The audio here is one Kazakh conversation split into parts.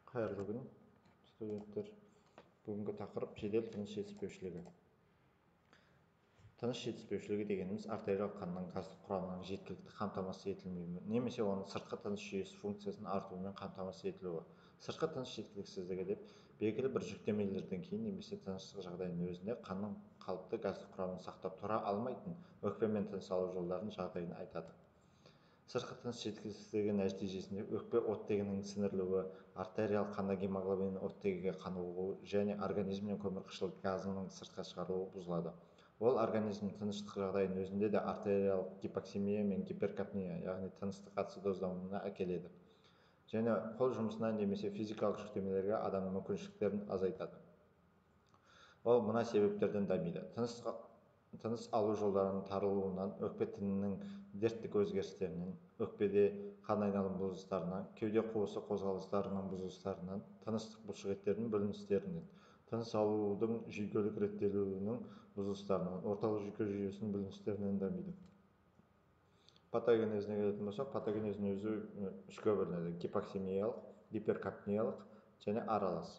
Қайырлы күн, студенттер. Бүгінгі тақырып жедел тыныс жетіспеушілігі. Тыныс жетіспеушілігі дегеніміз артериялық қанның газдық құрамының жеткілікті қамтамасыз етілмеуі, немесе оның сыртқы тыныс жүйесі функциясының артуымен қамтамасыз етілуі. Сыртқы тыныс жеткіліксіздігі деп белгілі бір жүктемелерден кейін немесе тыныштық жағдайының өзінде қанның қалыпты газдық құрамын сақтап тұра алмайтын өкпе мен тыныс алу жолдарының жағдайын айтады. Сыртқы тыныс жеткіліксіздігі нәтижесінде өкпе оттегінің сіңірілуі, артериялық қанда гемоглобин оттегіге қанығуы және организмнен көмірқышқыл газының сыртқа шығарылуы бұзылады. Ол организм тыныштық жағдайының өзінде де артериялық гипоксемия мен гиперкапния, яғни тыныстық ацидоздануына әкеледі. Және қол жұмысына немесе физикалық жүктемелерге адамның мүмкіншіліктерін азайтады. Ол мына себептерден дамиды. Тыныс алу жолдарының тарылуынан, өкпе тінінің дерттік өзгерістерінен, өкпеде қан айналым бұзылыстарынан, кеуде қуысы қозғалыстарының бұзылыстарынан, тыныстық бұлшықеттердің бүліністерінен, тыныс алудың жүйкелік реттелуінің бұзылыстарынан, орталық жүйке жүйесінің бүліністерінен дамиды. Патогенезіне келетін болсақ, патогенезінің өзі үшке бөлінеді: гипоксемиялық, гиперкапниялық және аралас.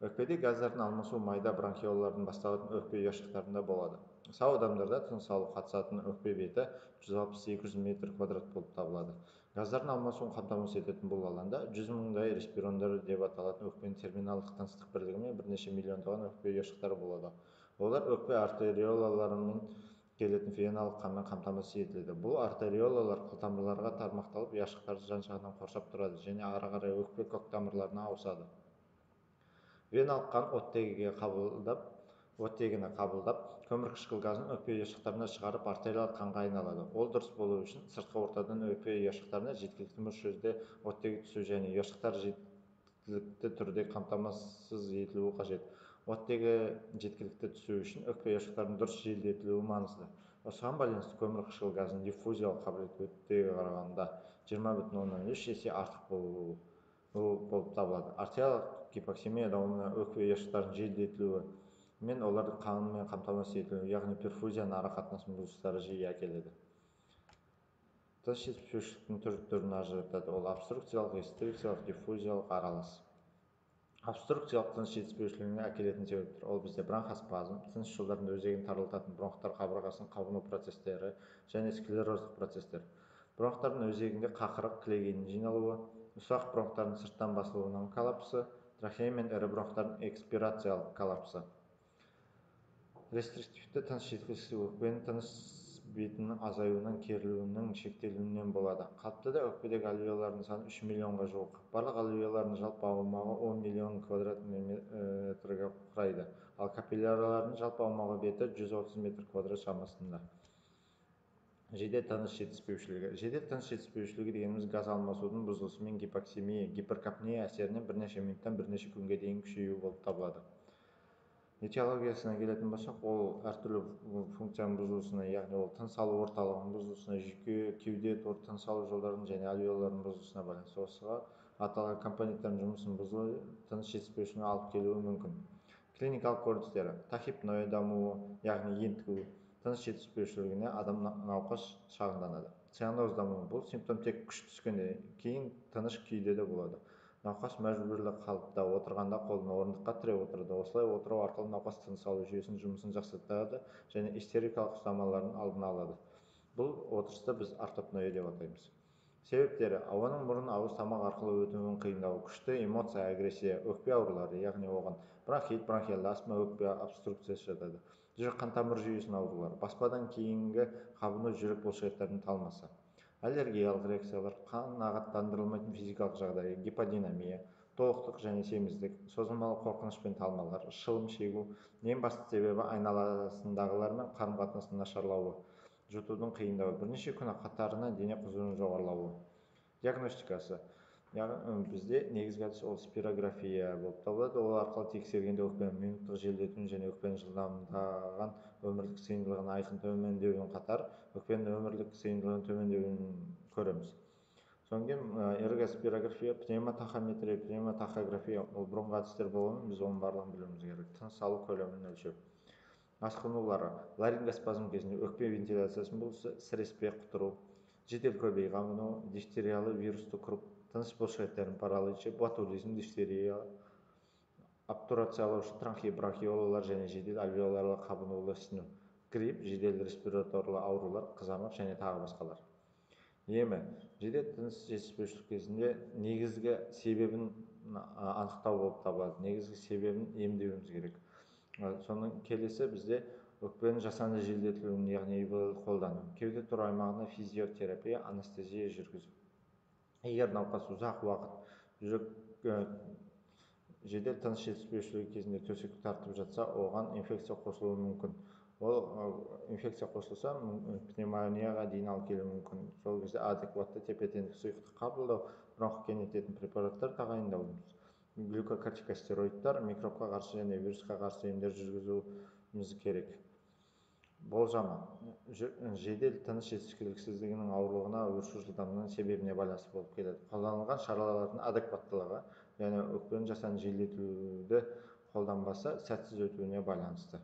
Өкпеде газдардың алмасу майда бронхиолалардың басталатын өкпе ұяшықтарында болады. Сау адамдарда тыныс алу қатысатын өкпе беті 160-200 метр квадрат болып табылады. Газдардың алмасуын қамтамасыз ететін бұл алаңда 100 мыңдай респирондар деп аталатын өкпенің терминалдық тыныстық бірлігімен бірнеше миллиондаған өкпе ұяшықтары болады. Олар өкпе артериолаларымен келетін веналық қанмен қамтамасыз етіледі. Бұл артериолалар қылтамырларға тармақталып, ұяшықтарды жан-жағынан қоршап тұрады және ары қарай өкпе көктамырларына ауысады. Веналық қан оттегіні қабылдап, көмірқышқыл газын өкпе ұяшықтарына шығарып, артериялық қанға айналады. Ол дұрыс болу үшін сыртқы ортадан өкпе ұяшықтарына жеткілікті мөлшерде оттегі түсу және ұяшықтар жеткілікті түрде қамтамасыз етілуі қажет. Оттегі жеткілікті түсу үшін өкпе ұяшықтарының дұрыс желдетілуі маңызды. Осыған байланысты көмірқышқыл газының диффузиялық қабілеті оттегіге қарағанда 20,3 есе артық болып табылады. Артериялық гипоксемия дамуына өкпе ұяшықтарының желдетілуі мен олардың қанымен қамтамасыз етілуі, яғни перфузияның арақатынасының бұзылыстары жиі әкеледі. Тыныс жетіспеушіліктің түрін ажыратады. Ол обструкциялық, рестрикциялық, диффузиялық, аралас. Обструкциялық тыныс жетіспеушілігіне әкелетін себептер: ол бізде бронхоспазм, тыныс жолдарында өзегін тарылтатын бронхтар қабырғасының қабыну процестері және склероздық процестер. Бронхтардың өзегінде қақырық, кілегейдің жиналуы, ұсақ бронхтардың сырттан басылуынан коллапсы, трахея мен ірі бронхтардың экспирациялық коллапсы. Рестриктивті тыныс жеткіліксіздігі өкпенің тыныс бетінің азаюынан, керілуінің шектелуінен болады. Қалыптыда өкпедегі альвеолардың саны 3 миллионға жуық. Барлық альвеолардың жалпы аумағы 10 миллион квадрат метрге құрайды, ал капиллярлардың жалпы аумағы беті 130 метр квадрат шамасында. Жедел тыныс жетіспеушілігі. Жедел тыныс жетіспеушілігі дегеніміз газ алмасудың бұзылысы мен гипоксемия, гиперкапния әсерінен бірнеше минуттан бірнеше күнге дейін күшеюі болып табылады. Этиологиясына келетін болсақ, ол әртүрлі функцияның бұзылысына, яғни ол тыныс алу орталығының бұзылысына, жүйке, кеуде, тыныс алу жолдарының және альвеолардың бұзылысына байланысты. Осыға аталған компоненттердің жұмысының бұзылуы тыныс жетіспеушілігіне алып келуі мүмкін. Клиникалық көріністері: тахипноэ дамуы, яғни ентігу. Тыныс жетіспеушілігіне адам науқас шағымданады. Цианоз дамуы: бұл симптом тек күш түскеннен кейін тыныш күйде де болады. Науқас мәжбүрлі қалыпта отырғанда қолын орындыққа тіреп отырады. Осылай отыру арқылы науқас тыныс алу жүйесінің жұмысын жақсартады және истерикалық ұстамалардың алдын алады. Бұл отырысты біз ортопноэ деп атаймыз. Себептері: ауаның мұрын, ауыз, тамақ арқылы өтуінің қиындауы, күшті эмоция, агрессия, өкпе аурулары, яғни оған бронхит, бронхиалды астма, өкпе обструкциясы жатады. Жүрек қан тамыр жүйесінің аурулары, баспадан кейінгі қабыну, жүрек бұлшықеттерінің талмасы. Аллергиялық реакциялар, қанағаттандырылмайтын физикалық жағдай, гиподинамия, толықтық және семіздік, созылмалы қорқыныш пен талмалар, шылым шегу. Ең басты себебі айналасындағылармен қарым-қатынастың нашарлауы, жұтудың қиындауы, бірнеше күн қатарынан дене қызуының жоғарылауы. Диагностикасы: бізде негізгі әдіс ол спирография болып табылады. Ол арқылы тексергенде өкпенің минуттық желдетуін және өкпенің жылдамдаған өмірлік сыйымдылығын айқын төмендеуін қатар, өкпенің өмірлік сыйымдылығын төмендеуін көреміз. Содан кейін эргоспирография, пневмотахометрия, пневмотахография, ол бұрынғы әдістер болғанымен біз оның барлығын білуіміз керек. Тыныс алу көлемін өлшеу. Асқынулары: ларингоспазм кезінде өкпе вентиляциясының бұзылысы, сіреспе, құтыру, жедел көбей қабыну, дифтериялы вирусты тыныс бұлшықеттерін параличі, ботулизм, дифтерия, обтурациялаушы трахеобронхиолалар және жедел альвеоларлы қабынулы ісіну, грипп, жедел респираторлы аурулар, қызамық және тағы басқалар. Емі, жедел тыныс жетіспеушілік кезінде негізгі себебін анықтау болып табылады. Негізгі себебін емдеуіміз керек. Соның келесі бізде өкпенің жасанды желдетілуін, яғни ИВЛ қолдану, кеуде тұру аймағына физиотерапия, анестезия жүргізу. Егер науқас ұзақ уақыт жүрек жедел тыныс жетіспеушілігі кезінде төсекті тартып жатса, оған инфекция қосылуы мүмкін. Ол инфекция қосылса, пневмонияға дейін алып келуі мүмкін. Сол кезде адекватты тепе-теңдік сұйықтық қабылдау, бронх кеңейтетін препараттар тағайындаумыз. Глюкокортикостероидтар, микробқа қарсы және вирусқа қарсы емдер жүргізуіміз керек. Болжамы. Жедел тыныс жетіспеушілігінің ауырлығына өршу жылдамдығының себебіне байланысты болып келеді. Қолданылған шаралардың адекваттылығы және өкпенің жасанды желдетілуді қолданбаса сәтсіз өтуіне байланысты.